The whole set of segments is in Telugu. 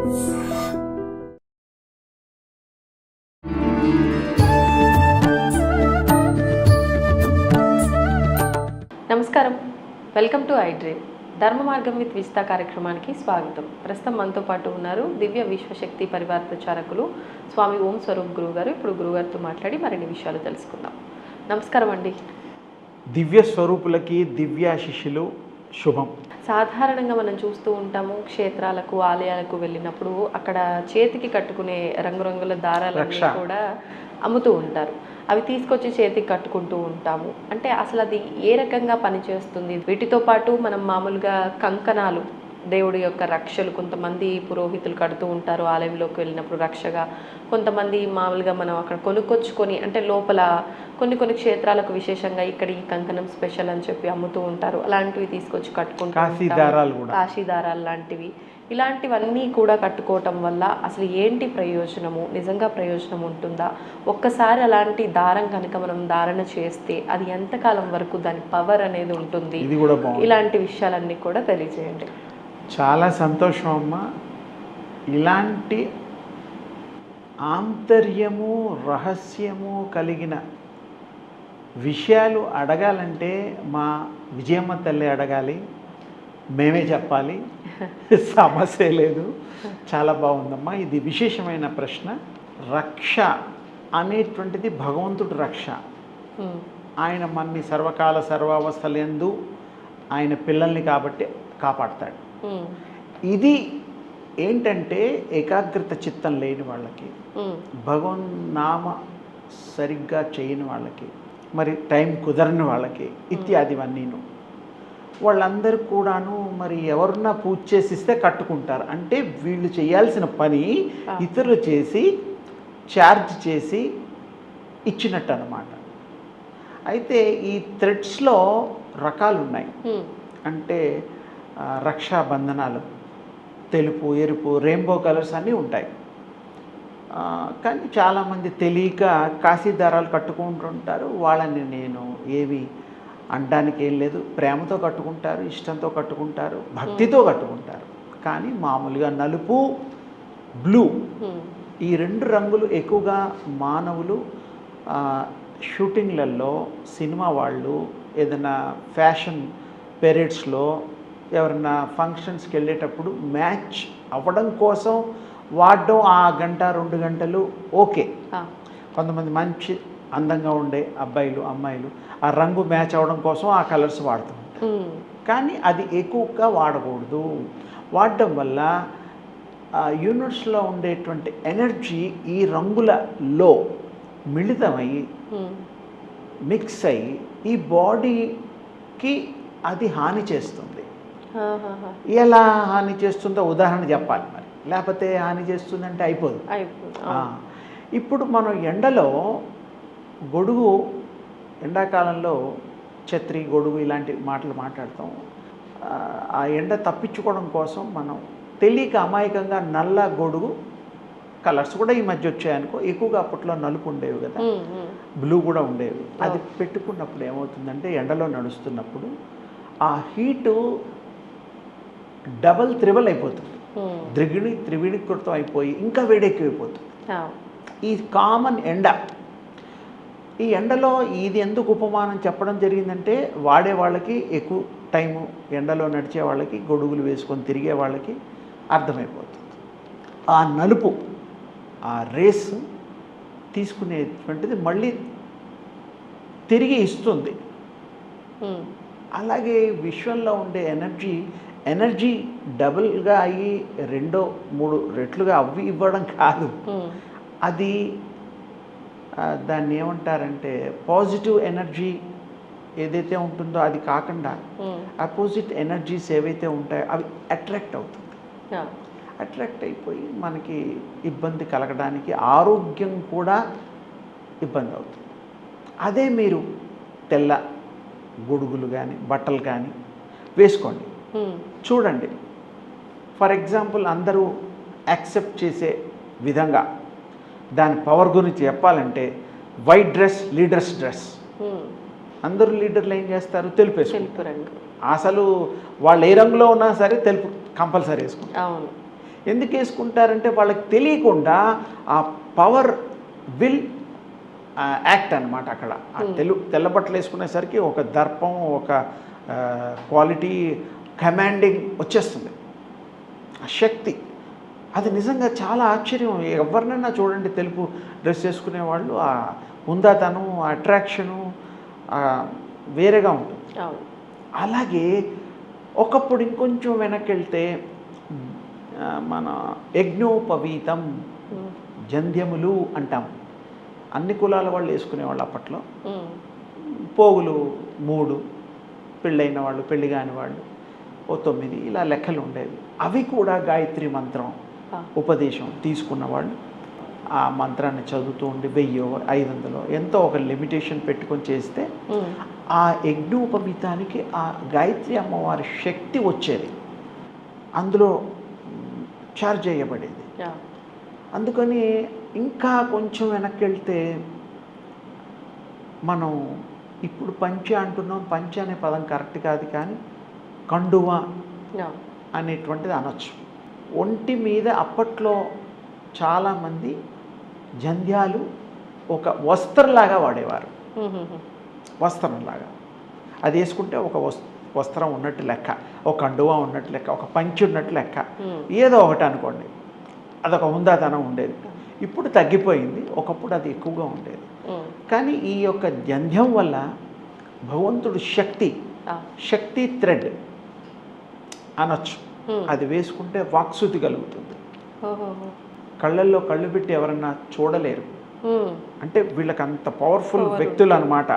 నమస్కారం, వెల్కమ్ టు ఐ డ్రీమ్. ధర్మ మార్గం విత్ విజిత కార్యక్రమానికి స్వాగతం. ప్రస్తుతం మనతో పాటు ఉన్నారు దివ్య విశ్వశక్తి పరివార ప్రచారకులు స్వామి ఓం స్వరూప్ గురువు గారు. ఇప్పుడు గురుగారితో మాట్లాడి మరిన్ని విషయాలు తెలుసుకుందాం. నమస్కారం అండి. దివ్య స్వరూపులకి దివ్యాశిష్యులు శుభం. సాధారణంగా మనం చూస్తూ ఉంటాము, క్షేత్రాలకు ఆలయాలకు వెళ్ళినప్పుడు అక్కడ చేతికి కట్టుకునే రంగురంగుల దారాలన్నీ కూడా అమ్ముతూ ఉంటారు. అవి తీసుకొచ్చి చేతికి కట్టుకుంటూ ఉంటాము. అంటే అసలు అది ఏ రకంగా పనిచేస్తుంది? వీటితో పాటు మనం మామూలుగా కంకణాలు, దేవుడి యొక్క రక్షలు కొంతమంది పురోహితులు కడుతూ ఉంటారు ఆలయంలోకి వెళ్ళినప్పుడు రక్షగా. కొంతమంది మామూలుగా మనం అక్కడ కొనుక్కొచ్చుకొని, అంటే లోపల కొన్ని క్షేత్రాలకు విశేషంగా ఇక్కడ ఈ కంకణం స్పెషల్ అని చెప్పి అమ్ముతూ ఉంటారు. అలాంటివి తీసుకొచ్చి కట్టుకుంటారు, కాశీ దారాలు లాంటివి. ఇలాంటివన్నీ కూడా కట్టుకోవటం వల్ల అసలు ఏంటి ప్రయోజనము? నిజంగా ప్రయోజనం ఉంటుందా? ఒక్కసారి అలాంటి దారం కనుక మనం ధారణ చేస్తే అది ఎంతకాలం వరకు దాని పవర్ అనేది ఉంటుంది? ఇలాంటి విషయాలన్నీ కూడా తెలియజేయండి. చాలా సంతోషం అమ్మా. ఇలాంటి ఆంతర్యము రహస్యము కలిగిన విషయాలు అడగాలంటే మా విజయమ్మ తల్లి అడగాలి, మేమే చెప్పాలి, సమస్య లేదు. చాలా బాగుందమ్మా. ఇది విశేషమైన ప్రశ్న. రక్ష అనేటువంటిది భగవంతుడు రక్ష. ఆయన మనని సర్వకాల సర్వావస్థలందు ఆయన పిల్లల్ని కాబట్టి కాపాడతాడు. ఇది ఏంటంటే ఏకాగ్రత చిత్తం లేని వాళ్ళకి, భగవన్నామ సరిగ్గా చేయని వాళ్ళకి, మరి టైం కుదరని వాళ్ళకి ఇత్యాదివన్నీను, వాళ్ళందరూ కూడాను మరి ఎవరన్నా పూజ చేసిస్తే కట్టుకుంటారు. అంటే వీళ్ళు చేయాల్సిన పని ఇతరులు చేసి ఛార్జ్ చేసి ఇచ్చినట్టు అన్నమాట. అయితే ఈ థ్రెడ్స్లో రకాలు ఉన్నాయి. అంటే రక్షాబంధనాలు తెలుపు, ఎరుపు, రెయిన్బో కలర్స్ అన్నీ ఉంటాయి. కానీ చాలామంది తెలియక కాశీ దారాలు కట్టుకుంటుంటారు. వాళ్ళని నేను ఏవి అనడానికి ఏం లేదు. ప్రేమతో కట్టుకుంటారు, ఇష్టంతో కట్టుకుంటారు, భక్తితో కట్టుకుంటారు. కానీ మామూలుగా నలుపు, బ్లూ ఈ రెండు రంగులు ఎక్కువగా మానవులు షూటింగ్లలో, సినిమా వాళ్ళు ఏదైనా ఫ్యాషన్ పెరేడ్స్లో ఎవరైనా ఫంక్షన్స్కి వెళ్ళేటప్పుడు మ్యాచ్ అవ్వడం కోసం వాడడం. ఆ గంట 2 గంటలు ఓకే. కొంతమంది మంచి అందంగా ఉండే అబ్బాయిలు అమ్మాయిలు ఆ రంగు మ్యాచ్ అవ్వడం కోసం ఆ కలర్స్ వాడుతాం. కానీ అది ఎక్కువగా వాడకూడదు. వాడడం వల్ల యూనిట్స్లో ఉండేటువంటి ఎనర్జీ ఈ రంగులలో మిళితమై మిక్స్ అయ్యి ఈ బాడీకి అది హాని చేస్తుంది. ఎలా హాని చేస్తుందో ఉదాహరణ చెప్పాలి మరి, లేకపోతే హాని చేస్తుందంటే అయిపోదు. ఇప్పుడు మనం ఎండలో గొడుగు, ఎండాకాలంలో ఛత్రి, గొడుగు ఇలాంటి మాటలు మాట్లాడతాం. ఆ ఎండ తప్పించుకోవడం కోసం మనం తెలియక అమాయకంగా నల్ల గొడుగు కలర్స్ కూడా ఈ మధ్య వచ్చాయనుకో. ఎక్కువగా అప్పట్లో నలుపు ఉండేవి కదా, బ్లూ కూడా ఉండేవి. అది పెట్టుకున్నప్పుడు ఏమవుతుందంటే ఎండలో నడుస్తున్నప్పుడు ఆ హీటు డబల్ త్రిబల్ అయిపోతుంది, త్రివిణీకృతం అయిపోయి ఇంకా వేడెక్కిపోతుంది. ఈ కామన్ ఎండ, ఈ ఎండలో ఇది ఎందుకు ఉపమానం చెప్పడం జరిగిందంటే వాడే వాళ్ళకి, ఎక్కువ టైము ఎండలో నడిచే వాళ్ళకి, గొడుగులు వేసుకొని తిరిగే వాళ్ళకి అర్థమైపోతుంది. ఆ నలుపు, ఆ రేస్ తీసుకునేటువంటిది మళ్ళీ తిరిగి ఇస్తుంది. అలాగే విశ్వంలో ఉండే ఎనర్జీ డబుల్గా అయ్యి 2-3 రెట్లుగా అవి ఇవ్వడం కాదు. అది దాన్ని ఏమంటారంటే పాజిటివ్ ఎనర్జీ ఏదైతే ఉంటుందో అది కాకుండా అపోజిట్ ఎనర్జీస్ ఏవైతే ఉంటాయో అవి అట్రాక్ట్ అవుతుంది. అట్రాక్ట్ అయిపోయి మనకి ఇబ్బంది కలగడానికి, ఆరోగ్యం కూడా ఇబ్బంది అవుతుంది. అదే మీరు తెల్ల గొడుగులు కానీ బట్టలు కానీ వేసుకోండి, చూడండి. ఫర్ ఎగ్జాంపుల్ అందరూ యాక్సెప్ట్ చేసే విధంగా దాని పవర్ గురించి చెప్పాలంటే వైట్ డ్రెస్ లీడర్స్ డ్రెస్. అందరూ లీడర్లు ఏం చేస్తారు? తెలుపు వేసుకుంటారు. అసలు వాళ్ళు ఏ రంగులో ఉన్నా సరే తెలుపు కంపల్సరీ వేసుకుంటారు. ఎందుకు వేసుకుంటారంటే వాళ్ళకి తెలియకుండా ఆ పవర్ విల్ యాక్ట్ అనమాట అక్కడ. ఆ తెల్ల బట్టలు వేసుకునేసరికి ఒక దర్పం, ఒక క్వాలిటీ, కమాండింగ్ వచ్చేస్తుంది, ఆ శక్తి. అది నిజంగా చాలా ఆశ్చర్యం. ఎవరినైనా చూడండి తెలుపు డ్రెస్ వేసుకునే వాళ్ళు, ఆ హుందాతనం, ఆ అట్రాక్షను వేరేగా ఉంటుంది. అలాగే ఒకప్పుడు ఇంకొంచెం వెనక్కి వెళ్తే మన యజ్ఞోపవీతం, జంధ్యములు అంటాం, అన్ని కులాల వాళ్ళు వేసుకునేవాళ్ళు అప్పట్లో. పోగులు 3, పెళ్ళైన వాళ్ళు, పెళ్ళి కాని వాళ్ళు 9, ఇలా లెక్కలు ఉండేవి. అవి కూడా గాయత్రి మంత్రం ఉపదేశం తీసుకున్న వాళ్ళు ఆ మంత్రాన్ని చదువుతూ ఉండి 1000, 500 ఎంతో ఒక లిమిటేషన్ పెట్టుకొని చేస్తే ఆ యజ్ఞోపవీతానికి ఆ గాయత్రి అమ్మవారి శక్తి వచ్చేది, అందులో చార్జ్ చేయబడేది. అందుకని ఇంకా కొంచెం వెనక్కి వెళ్తే మనం ఇప్పుడు పంచె అంటున్నాం, పంచె అనే పదం కరెక్ట్ కాదు, కానీ కండువా అనేటువంటిది అనొచ్చు. ఒంటి మీద అప్పట్లో చాలామంది జంధ్యాలు ఒక వస్త్రంలాగా వాడేవారు. వస్త్రంలాగా అది వేసుకుంటే ఒక వస్త్రం ఉన్నట్టు లెక్క, ఒక కండువా ఉన్నట్టు లెక్క, ఒక పంచి ఉన్నట్టు లెక్క, ఏదో ఒకటి అనుకోండి. అదొక హుందాతనం ఉండేది. ఇప్పుడు తగ్గిపోయింది, ఒకప్పుడు అది ఎక్కువగా ఉండేది. కానీ ఈ యొక్క జంధ్యం వల్ల భగవంతుడు శక్తి థ్రెడ్ అనొచ్చు. అది వేసుకుంటే వాక్శుద్ధి కలుగుతుంది. కళ్ళల్లో కళ్ళు పెట్టి ఎవరన్నా చూడలేరు. అంటే వీళ్ళకి అంత పవర్ఫుల్ వ్యక్తులు అన్నమాట.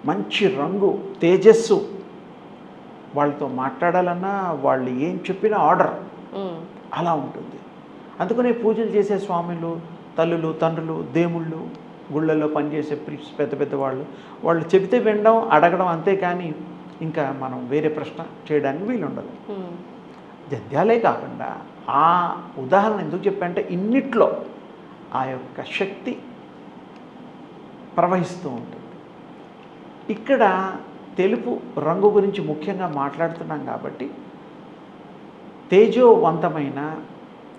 మంచి రంగు, తేజస్సు, వాళ్ళతో మాట్లాడాలన్నా వాళ్ళు ఏం చెప్పినా ఆర్డర్ అలా ఉంటుంది. అందుకనే పూజలు చేసే స్వాములు, తల్లులు, తండ్రులు, దేవుళ్ళు, గుళ్ళల్లో పనిచేసే ప్రీస్ట్, పెద్ద పెద్ద వాళ్ళు చెబితే వినడం, అడగడం, అంతే. కానీ ఇంకా మనం వేరే ప్రశ్న చేయడానికి వీలుండదు. జంధ్యాలే కాకుండా ఆ ఉదాహరణ ఎందుకు చెప్పంటే ఇన్నిట్లో ఆ యొక్క శక్తి ప్రవహిస్తూ ఉంటుంది. ఇక్కడ తెలుపు రంగు గురించి ముఖ్యంగా మాట్లాడుతున్నాం కాబట్టి తేజోవంతమైన,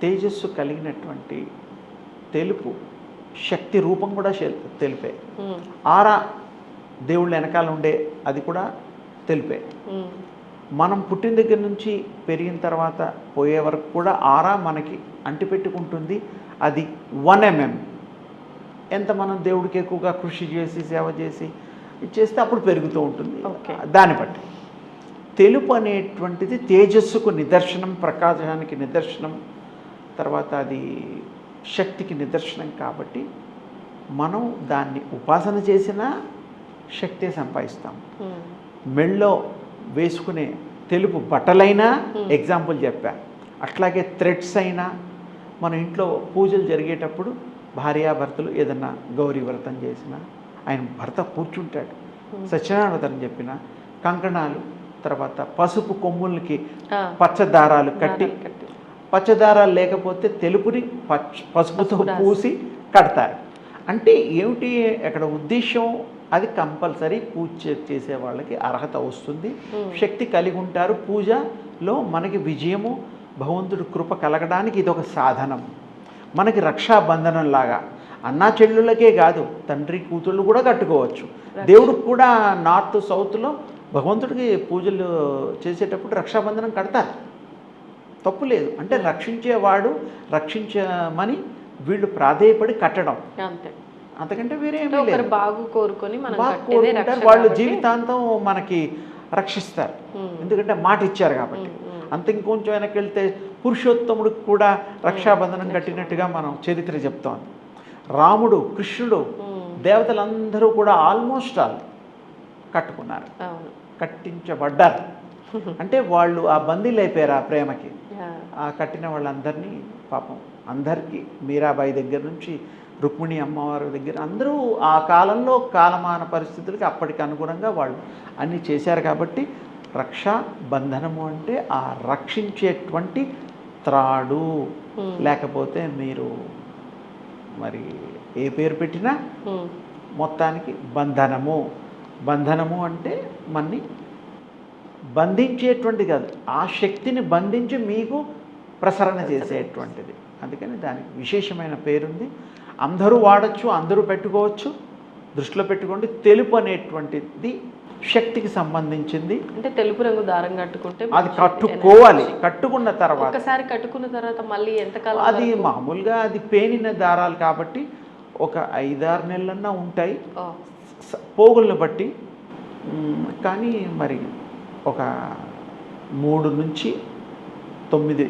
తేజస్సు కలిగినటువంటి తెలుపు శక్తి రూపం కూడా తెలిపే. ఆరా దేవుళ్ళ వెనకాల ఉండే అది కూడా తెలిపే. మనం పుట్టిన దగ్గర నుంచి పెరిగిన తర్వాత పోయే వరకు కూడా ఆరా మనకి అంటిపెట్టుకుంటుంది. అది 1 mm. ఎంత మనం దేవుడికి ఎక్కువగా కృషి చేసి, సేవ చేసి ఇచ్చేస్తే అప్పుడు పెరుగుతూ ఉంటుంది. దాన్ని బట్టి తెలుపు అనేటువంటిది తేజస్సుకు నిదర్శనం, ప్రకాశానికి నిదర్శనం, తర్వాత అది శక్తికి నిదర్శనం. కాబట్టి మనం దాన్ని ఉపాసన చేసినా శక్తే సంపాదిస్తాం. మెళ్ళో వేసుకునే తెలుపు బట్టలైనా ఎగ్జాంపుల్ చెప్పా. అట్లాగే థ్రెడ్స్ అయినా మన ఇంట్లో పూజలు జరిగేటప్పుడు భార్యాభర్తలు ఏదన్నా గౌరీ వ్రతం చేసినా, ఆయన భర్త కూర్చుంటాడు, సత్యనారాయణ వ్రతం చెప్పిన కంకణాలు, తర్వాత పసుపు కొమ్ములకి పచ్చదారాలు కట్టి, పచ్చదారాలు లేకపోతే తెలుపుని పసుపుతో పూసి కడతారు. అంటే ఏమిటి అక్కడ ఉద్దేశం? అది కంపల్సరీ పూజ చేసే వాళ్ళకి అర్హత వస్తుంది, శక్తి కలిగి ఉంటారు. పూజలో మనకి విజయము, భగవంతుడి కృప కలగడానికి ఇదొక సాధనం. మనకి రక్షాబంధనం లాగా అన్నా చెల్లులకే కాదు, తండ్రి కూతుళ్ళు కూడా కట్టుకోవచ్చు. దేవుడికి కూడా నార్త్ సౌత్లో భగవంతుడికి పూజలు చేసేటప్పుడు రక్షాబంధనం కడతారు, తప్పు లేదు. అంటే రక్షించేవాడు రక్షించమని వీళ్ళు ప్రాధేయపడి కట్టడం, అంతకంటే వేరే ఏమీ లేదు. బాగు కోరుకుంటారు వాళ్ళు, జీవితాంతం మనకి రక్షిస్తారు, ఎందుకంటే మాట ఇచ్చారు కాబట్టి. అంత ఇంకొంచెం వెనక్కి వెళ్తే పురుషోత్తముడికి కూడా రక్షాబంధనం కట్టినట్టుగా మనం చరిత్ర చెప్తోంది. రాముడు, కృష్ణుడు, దేవతలందరూ కూడా ఆల్మోస్ట్ ఆల్ కట్టుకున్నారు, కట్టించబడ్డారు. అంటే వాళ్ళు ఆ బందీలు అయిపోయారు ఆ ప్రేమకి. ఆ కట్టిన వాళ్ళందరినీ పాపం అందరికీ, మీరాబాయి దగ్గర నుంచి రుక్మిణి అమ్మవారి దగ్గర అందరూ ఆ కాలంలో కాలమాన పరిస్థితులకి అప్పటికి అనుగుణంగా వాళ్ళు అన్నీ చేశారు. కాబట్టి రక్షా బంధనము అంటే ఆ రక్షించేటువంటి త్రాడు, లేకపోతే మీరు మరి ఏ పేరు పెట్టినా మొత్తానికి బంధనము. బంధనము అంటే మన్ని బంధించేటువంటి కాదు, ఆ శక్తిని బంధించి మీకు ప్రసరణ చేసేటువంటిది. అందుకని దానికి విశేషమైన పేరుంది. అందరూ వాడచ్చు, అందరూ పెట్టుకోవచ్చు. దృష్టిలో పెట్టుకోండి, తెలుపు అనేటువంటిది శక్తికి సంబంధించింది. అంటే తెలుపు రంగు దారం కట్టుకుంటే అది కట్టుకోవాలి. కట్టుకున్న తర్వాత ఒకసారి కట్టుకున్న తర్వాత మళ్ళీ ఎంతకాలం అది మామూలుగా అది పేనిన దారాలు కాబట్టి ఒక 5-6 నెలలన్నా ఉంటాయి పోగులను బట్టి. కానీ మరి ఒక 3 నుంచి 9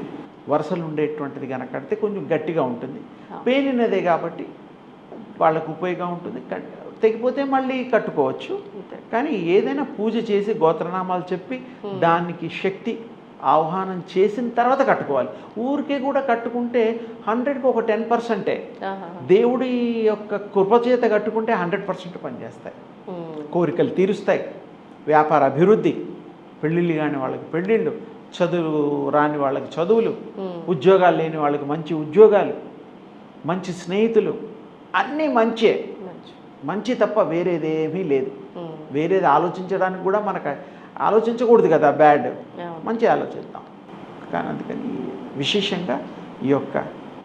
వరుసలు ఉండేటువంటిది కనుక కడితే కొంచెం గట్టిగా ఉంటుంది. పేనినదే కాబట్టి వాళ్ళకు ఉపయోగం ఉంటుంది. తెగిపోతే మళ్ళీ కట్టుకోవచ్చు. కానీ ఏదైనా పూజ చేసి గోత్రనామాలు చెప్పి దానికి శక్తి ఆహ్వానం చేసిన తర్వాత కట్టుకోవాలి. ఊరికే కూడా కట్టుకుంటే 100కి ఒక 10%. దేవుడి యొక్క కృపచేత కట్టుకుంటే 100% పనిచేస్తాయి. కోరికలు తీరుస్తాయి, వ్యాపార అభివృద్ధి, పెళ్ళిళ్ళు కాని వాళ్ళకి పెళ్ళిళ్ళు, చదువు రాని వాళ్ళకి చదువులు, ఉద్యోగాలు లేని వాళ్ళకి మంచి ఉద్యోగాలు, మంచి స్నేహితులు, అన్నీ మంచే. మంచి తప్ప వేరేదేమీ లేదు. వేరేది ఆలోచించడానికి కూడా మనకు ఆలోచించకూడదు కదా, బ్యాడ్. మంచి ఆలోచిద్దాం. కానీ అందుకని విశేషంగా ఈ యొక్క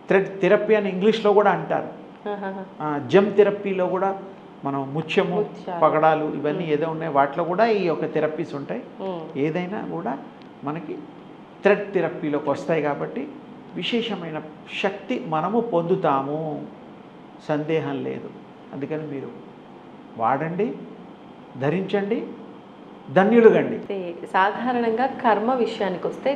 థ్రెడ్ థెరపీ అని ఇంగ్లీష్లో కూడా అంటారు. జెమ్ థెరపీలో కూడా మనం ముత్యము, పగడాలు ఇవన్నీ ఏదో ఉన్నాయి, వాటిలో కూడా ఈ యొక్క థెరపీస్ ఉంటాయి. ఏదైనా కూడా మనకి థ్రెడ్ థెరపీలోకి వస్తాయి కాబట్టి విశేషమైన శక్తి మనము పొందుతాము, సందేహం లేదు. అందుకని మీరు వాడండి, ధరించండి, ధన్యులుగండి. సాధారణంగా కర్మ విషయానికి వస్తే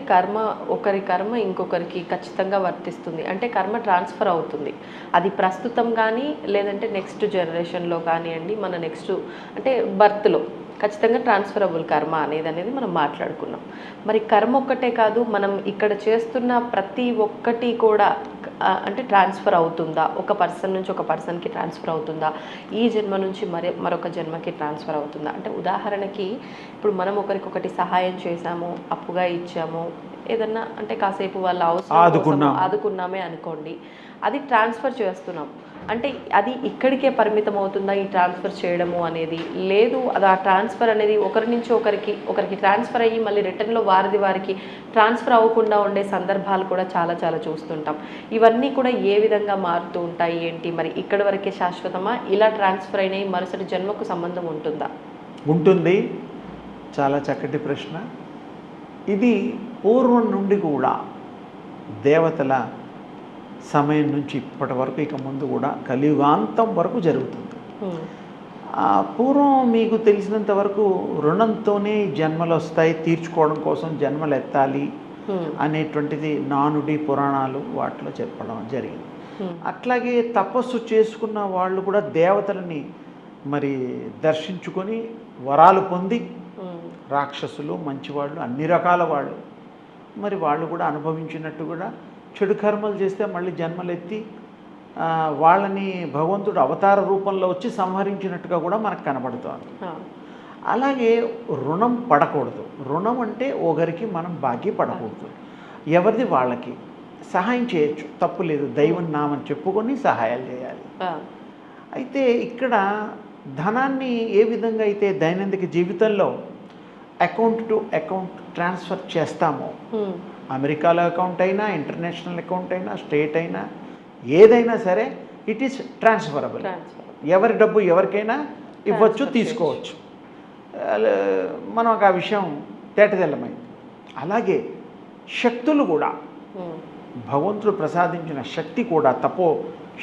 ఒకరి కర్మ ఇంకొకరికి ఖచ్చితంగా వర్తిస్తుంది. అంటే కర్మ ట్రాన్స్ఫర్ అవుతుంది. అది ప్రస్తుతం కానీ లేదంటే నెక్స్ట్ జనరేషన్లో కానివ్వండి, మన నెక్స్ట్ అంటే బర్త్లో ఖచ్చితంగా ట్రాన్స్ఫరబుల్ కర్మ అనేది మనం మాట్లాడుకున్నాం. మరి కర్మ ఒక్కటే కాదు, మనం ఇక్కడ చేస్తున్న ప్రతి ఒక్కటి కూడా అంటే ట్రాన్స్ఫర్ అవుతుందా? ఒక పర్సన్ నుంచి ఒక పర్సన్కి ట్రాన్స్ఫర్ అవుతుందా? ఈ జన్మ నుంచి మరొక జన్మకి ట్రాన్స్ఫర్ అవుతుందా? అంటే ఉదాహరణకి ఇప్పుడు మనం ఒకరికొకటి సహాయం చేశాము, అప్పుగా ఇచ్చాము, ఏదన్నా అంటే కాసేపు వాళ్ళ అవసరం ఆదుకున్నామే అనుకోండి, అది ట్రాన్స్ఫర్ చేస్తున్నాం. అంటే అది ఇక్కడికే పరిమితం అవుతుందా ఈ ట్రాన్స్ఫర్ చేయడము అనేది? లేదు, అది ఆ ట్రాన్స్ఫర్ అనేది ఒకరి నుంచి ఒకరికి ట్రాన్స్ఫర్ అయ్యి మళ్ళీ రిటర్న్లో వారికి ట్రాన్స్ఫర్ అవ్వకుండా ఉండే సందర్భాలు కూడా చాలా చాలా చూస్తుంటాం. ఇవన్నీ కూడా ఏ విధంగా మారుతూ ఉంటాయి ఏంటి? మరి ఇక్కడి వరకే శాశ్వతమా? ఇలా ట్రాన్స్ఫర్ అయినాయి మరుసటి జన్మకు సంబంధం ఉంటుందా? ఉంటుంది. చాలా చక్కటి ప్రశ్న. ఇది పూర్వం నుండి కూడా దేవతల సమయం నుంచి ఇప్పటి వరకు, ఇక ముందు కూడా కలియుగాంతం వరకు జరుగుతుంది. పూర్వం మీకు తెలిసినంత వరకు రుణంతోనే జన్మలు వస్తాయి, తీర్చుకోవడం కోసం జన్మలు ఎత్తాలి అనేటువంటిది నానుడి పురాణాలు వాటిలో చెప్పడం జరిగింది. అట్లాగే తపస్సు చేసుకున్న వాళ్ళు కూడా దేవతలని మరి దర్శించుకొని వరాలు పొంది, రాక్షసులు మంచివాళ్ళు అన్ని రకాల వాళ్ళు మరి వాళ్ళు కూడా అనుభవించినట్టు కూడా చెడు కర్మలు చేస్తే మళ్ళీ జన్మలెత్తి వాళ్ళని భగవంతుడు అవతార రూపంలో వచ్చి సంహరించినట్టుగా కూడా మనకు కనబడుతోంది. అలాగే రుణం పడకూడదు. రుణం అంటే ఒకరికి మనం బాకీ పడకూడదు. ఎవరిది వాళ్ళకి సహాయం చేయొచ్చు, తప్పు లేదు. దైవం నామని చెప్పుకొని సహాయాలు చేయాలి. అయితే ఇక్కడ ధనాన్ని ఏ విధంగా అయితే దైనందిక జీవితంలో అకౌంట్ టు అకౌంట్ ట్రాన్స్ఫర్ చేస్తామో, అమెరికాలో అకౌంట్ అయినా, ఇంటర్నేషనల్ అకౌంట్ అయినా, స్టేట్ అయినా, ఏదైనా సరే ఇట్ ఈస్ ట్రాన్స్ఫరబుల్. ఎవరి డబ్బు ఎవరికైనా ఇవ్వచ్చు, తీసుకోవచ్చు. మనకు ఆ విషయం తేటతెల్లమైంది. అలాగే శక్తులు కూడా భగవంతుడు ప్రసాదించిన శక్తి కూడా, తపో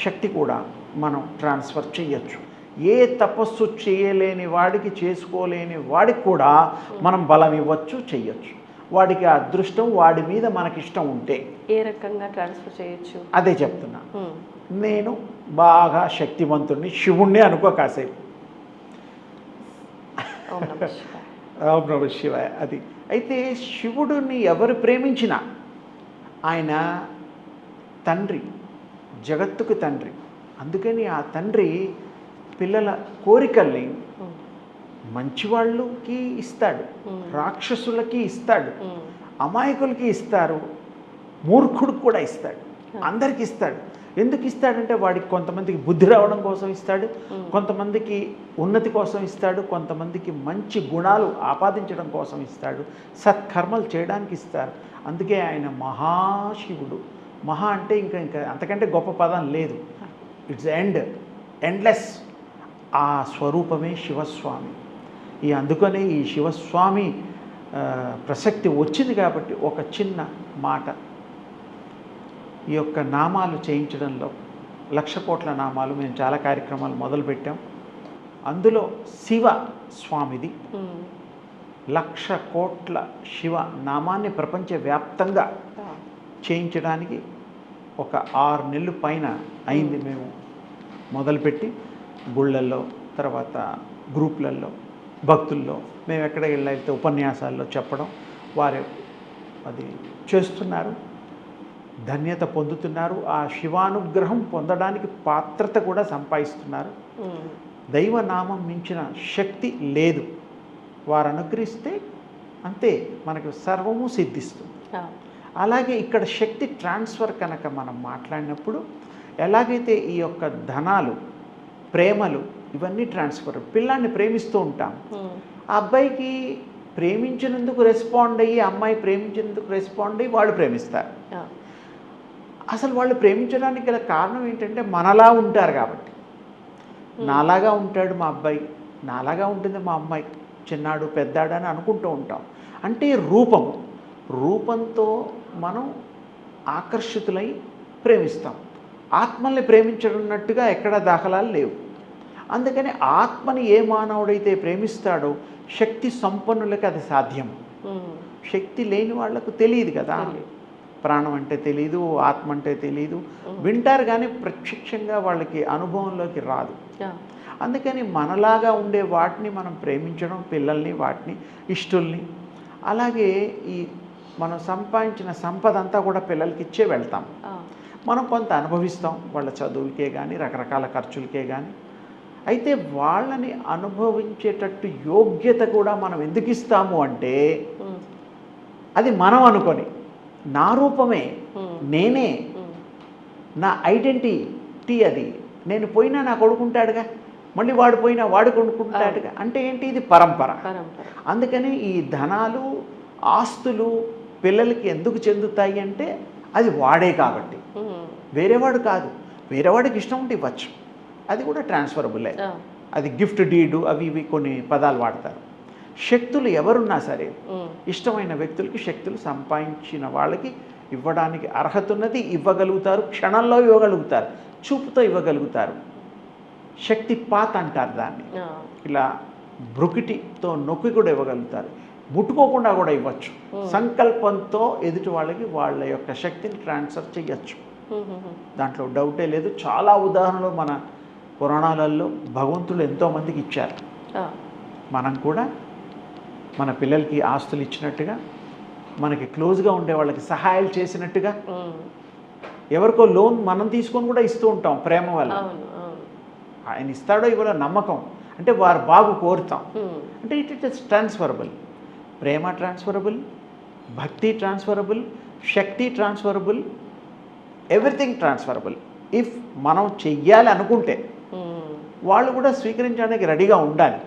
శక్తి కూడా మనం ట్రాన్స్ఫర్ చేయొచ్చు. ఏ తపస్సు చేయలేని వాడికి, చేసుకోలేని వాడికి కూడా మనం బలం ఇవ్వచ్చు, చెయ్యొచ్చు. వాడికి అదృష్టం, వాడి మీద మనకిష్టం ఉంటే ఏ రకంగా ట్రాన్స్ఫర్ చేయొచ్చు అదే చెప్తున్నా. నేను బాగా శక్తివంతుడిని, శివుణ్ణి అనుకో కాసేపు. ఓం నమః శివాయ. అది అయితే శివుడిని ఎవరు ప్రేమించినా ఆయన తండ్రి, జగత్తుకు తండ్రి. అందుకని ఆ తండ్రి పిల్లల కోరికల్ని మంచివాళ్ళకి ఇస్తాడు, రాక్షసులకి ఇస్తాడు, అమాయకులకి ఇస్తారు, మూర్ఖుడికి కూడా ఇస్తాడు. అందరికి ఇస్తాడు. ఎందుకు ఇస్తాడంటే వాడికి కొంతమందికి బుద్ధి రావడం కోసం ఇస్తాడు, కొంతమందికి ఉన్నతి కోసం ఇస్తాడు, కొంతమందికి మంచి గుణాలు ఆపాదించడం కోసం ఇస్తాడు, సత్కర్మలు చేయడానికి ఇస్తారు. అందుకే ఆయన మహాశివుడు. మహా అంటే ఇంకా ఇంకా అంతకంటే గొప్ప పదం లేదు. It's endless. ఆ స్వరూపమే శివస్వామి. అందుకనే ఈ శివస్వామి ప్రసక్తి వచ్చింది కాబట్టి ఒక చిన్న మాట. ఈ యొక్క నామాలు చేయించడంలో 1,00,000 కోట్ల నామాలు మేము చాలా కార్యక్రమాలు మొదలుపెట్టాం. అందులో శివ స్వామిది 1,00,000 కోట్ల శివ నామాన్ని ప్రపంచవ్యాప్తంగా చేయించడానికి ఒక 6 నెలలు పైన అయింది. మేము మొదలుపెట్టి గుళ్ళల్లో, తర్వాత గ్రూపులలో, భక్తుల్లో మేము ఎక్కడ వెళ్ళైతే ఉపన్యాసాల్లో చెప్పడం, వారు అది చేస్తున్నారు, ధన్యత పొందుతున్నారు, ఆ శివానుగ్రహం పొందడానికి పాత్రత కూడా సంపాదిస్తున్నారు. దైవనామం మించిన శక్తి లేదు. వారు అనుగ్రహిస్తే అంతే మనకు సర్వము సిద్ధిస్తుంది. అలాగే ఇక్కడ శక్తి ట్రాన్స్ఫర్ కనుక మనం మాట్లాడినప్పుడు ఎలాగైతే ఈ యొక్క ధనాలు, ప్రేమలు ఇవన్నీ ట్రాన్స్ఫర్. పిల్లాన్ని ప్రేమిస్తూ ఉంటాం, ఆ అబ్బాయికి ప్రేమించినందుకు రెస్పాండ్ అయ్యి, అమ్మాయి ప్రేమించినందుకు రెస్పాండ్ అయ్యి వాళ్ళు ప్రేమిస్తారు. అసలు వాళ్ళు ప్రేమించడానికి గల కారణం ఏంటంటే మనలా ఉంటారు కాబట్టి. నాలాగా ఉంటాడు మా అబ్బాయి, నాలాగా ఉంటుంది మా అమ్మాయి, చిన్నాడు పెద్దాడు అని అనుకుంటూ ఉంటాం. అంటే రూపంతో మనం ఆకర్షితులై ప్రేమిస్తాం. ఆత్మల్ని ప్రేమించనున్నట్టుగా ఎక్కడ దాఖలాలు లేవు. అందుకని ఆత్మని ఏ మానవుడైతే ప్రేమిస్తాడో శక్తి సంపన్నులకి అది సాధ్యం. శక్తి లేని వాళ్లకు తెలియదు కదా, ప్రాణం అంటే తెలీదు, ఆత్మ అంటే తెలీదు. వింటారు కానీ ప్రత్యక్షంగా వాళ్ళకి అనుభవంలోకి రాదు. అందుకని మనలాగా ఉండే వాటిని మనం ప్రేమించడం, పిల్లల్ని, వాటిని, ఇష్టుల్ని. అలాగే ఈ మనం సంపాదించిన సంపద అంతా కూడా పిల్లలకి ఇచ్చే వెళ్తాం. మనం కొంత అనుభవిస్తాం వాళ్ళ చదువులకే కానీ, రకరకాల ఖర్చులకే కానీ. అయితే వాళ్ళని అనుభవించేటట్టు యోగ్యత కూడా మనం ఎందుకు ఇస్తాము అంటే అది మనం అనుకొని, నా రూపమే, నేనే, నా ఐడెంటిటీ అది. నేను పోయినా నా కొడుకుంటాడుగా, మళ్ళీ వాడు పోయినా వాడు కొనుక్కుంటాడుగా. అంటే ఏంటి, ఇది పరంపర. అందుకని ఈ ధనాలు, ఆస్తులు పిల్లలకి ఎందుకు చెందుతాయి అంటే అది వాడే కాబట్టి, వేరేవాడు కాదు. వేరేవాడికి ఇష్టం ఉంటే ఇవ్వచ్చు, అది కూడా ట్రాన్స్ఫరబులే. అది గిఫ్ట్ డీడు అవి ఇవి కొన్ని పదాలు వాడతారు. శక్తులు ఎవరున్నా సరే ఇష్టమైన వ్యక్తులకి శక్తులు సంపాదించిన వాళ్ళకి ఇవ్వడానికి అర్హత ఉన్నది, ఇవ్వగలుగుతారు, క్షణంలో ఇవ్వగలుగుతారు, చూపుతో ఇవ్వగలుగుతారు. శక్తిపాత్ అంటారు దాన్ని. ఇలా బ్రుకిటితో నొక్కి కూడా ఇవ్వగలుగుతారు, ముట్టుకోకుండా కూడా ఇవ్వచ్చు. సంకల్పంతో ఎదుటి వాళ్ళకి వాళ్ళ యొక్క శక్తిని ట్రాన్స్ఫర్ చేయొచ్చు, దాంట్లో డౌటే లేదు. చాలా ఉదాహరణలు మన పురాణాలలో భగవంతుడు ఎంతోమందికి ఇచ్చారు. మనం కూడా మన పిల్లలకి ఆస్తులు ఇచ్చినట్టుగా, మనకి క్లోజ్గా ఉండే వాళ్ళకి సహాయాలు చేసినట్టుగా, ఎవరికో లోన్ మనం తీసుకొని కూడా ఇస్తూ ఉంటాం ప్రేమ వల్ల. ఆయన ఇస్తాడో ఇవ్వడో నమ్మకం, అంటే వారు బాగు కోరుతాం. అంటే ఇట్ ఇస్ ట్రాన్స్ఫరబుల్. ప్రేమ ట్రాన్స్ఫరబుల్, భక్తి ట్రాన్స్ఫరబుల్, శక్తి ట్రాన్స్ఫరబుల్, ఎవ్రీథింగ్ ట్రాన్స్ఫరబుల్. ఇఫ్ మనం చెయ్యాలి అనుకుంటే వాళ్ళు కూడా స్వీకరించడానికి రెడీగా ఉండాలి.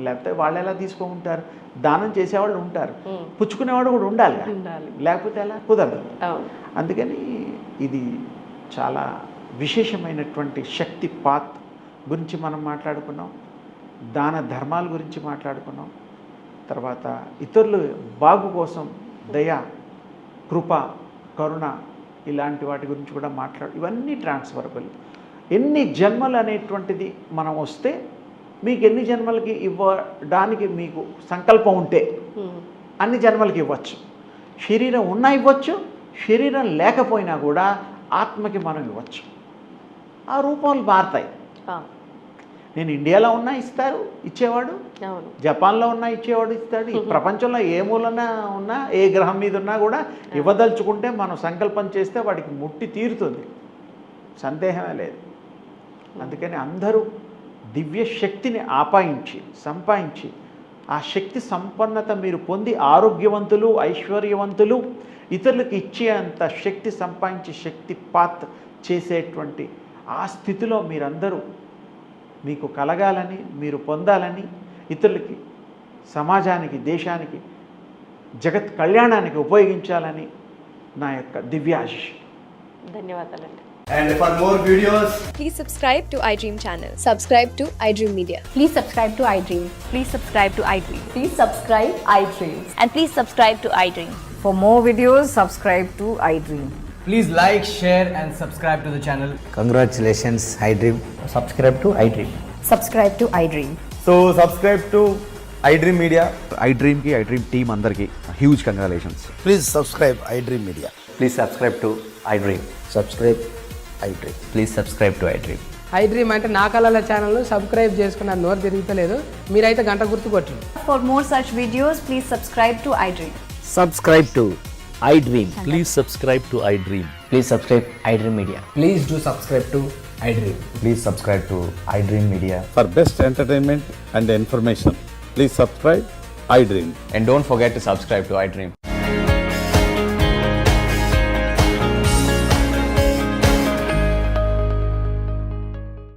లేకపోతే వాళ్ళు ఎలా తీసుకుంటారు? దానం చేసేవాళ్ళు ఉంటారు, పుచ్చుకునేవాడు కూడా ఉండాలి, లేకపోతే ఎలా కుదరదు. అందుకని ఇది చాలా విశేషమైనటువంటి శక్తిపాత్ గురించి మనం మాట్లాడుకున్నాం, దాన ధర్మాల గురించి మాట్లాడుకున్నాం, తర్వాత ఇతరులు బాగు కోసం దయ, కృప, కరుణ ఇలాంటి వాటి గురించి కూడా ఇవన్నీ ట్రాన్స్ఫరబుల్. ఎన్ని జన్మలు అనేటువంటిది మనం వస్తే మీకు ఎన్ని జన్మలకి ఇవ్వడానికి మీకు సంకల్పం ఉంటే అన్ని జన్మలకి ఇవ్వచ్చు. శరీరం ఉన్నా ఇవ్వచ్చు, శరీరం లేకపోయినా కూడా ఆత్మకి మనం ఇవ్వచ్చు. ఆ రూపాలు మారుతాయి. నేను ఇండియాలో ఉన్నా ఇస్తారు, ఇచ్చేవాడు, జపాన్లో ఉన్నా ఇచ్చేవాడు, ఇస్తాడు. ఈ ప్రపంచంలో ఏ మూలన ఉన్నా, ఏ గ్రహం మీద ఉన్నా కూడా ఇవ్వదలుచుకుంటే మనం సంకల్పం చేస్తే వాడికి ముట్టి తీరుతుంది, సందేహమే లేదు. అందుకని అందరూ దివ్య శక్తిని సంపాదించి ఆ శక్తి సంపన్నత మీరు పొంది ఆరోగ్యవంతులు, ఐశ్వర్యవంతులు, ఇతరులకు ఇచ్చే అంత శక్తి సంపాదించి శక్తిపాత్ చేసేటువంటి ఆ స్థితిలో మీరందరూ మీకు కలగాలని, మీరు పొందాలని, ఇతరులకి, సమాజానికి, దేశానికి, జగత్ కళ్యాణానికి ఉపయోగించాలని నా యొక్క దివ్యాశిష్. ధన్యవాదాలండి. And for more videos, Please subscribe to iDream channel. Subscribe to iDream Media. Please subscribe to iDream. Please subscribe to iDream. Please subscribe iDream. And please subscribe to iDream. For more videos, subscribe to iDream. please like, share, and subscribe to the channel. Congratulations, iDream. Subscribe to iDream. Subscribe to iDream. So subscribe to iDream Media. iDreamకి iDream టీమ్ అందరికీ huge congratulations. Please subscribe iDream Media. Please subscribe to iDream. Subscribe iDream. Please subscribe to iDream. iDream అంటే నా కళల ఛానల్ను సబ్స్క్రైబ్ చేసుకున్న నోరు తిరుగుతలేదు, మీరైతే గంట గుర్తు కొట్టండి. For more such videos, please subscribe to iDream. Subscribe to iDream. Please subscribe to iDream. Please subscribe iDream Media. Please do subscribe to iDream. Please subscribe to iDream Media. For best entertainment and information, please subscribe iDream. And don't forget to subscribe to iDream.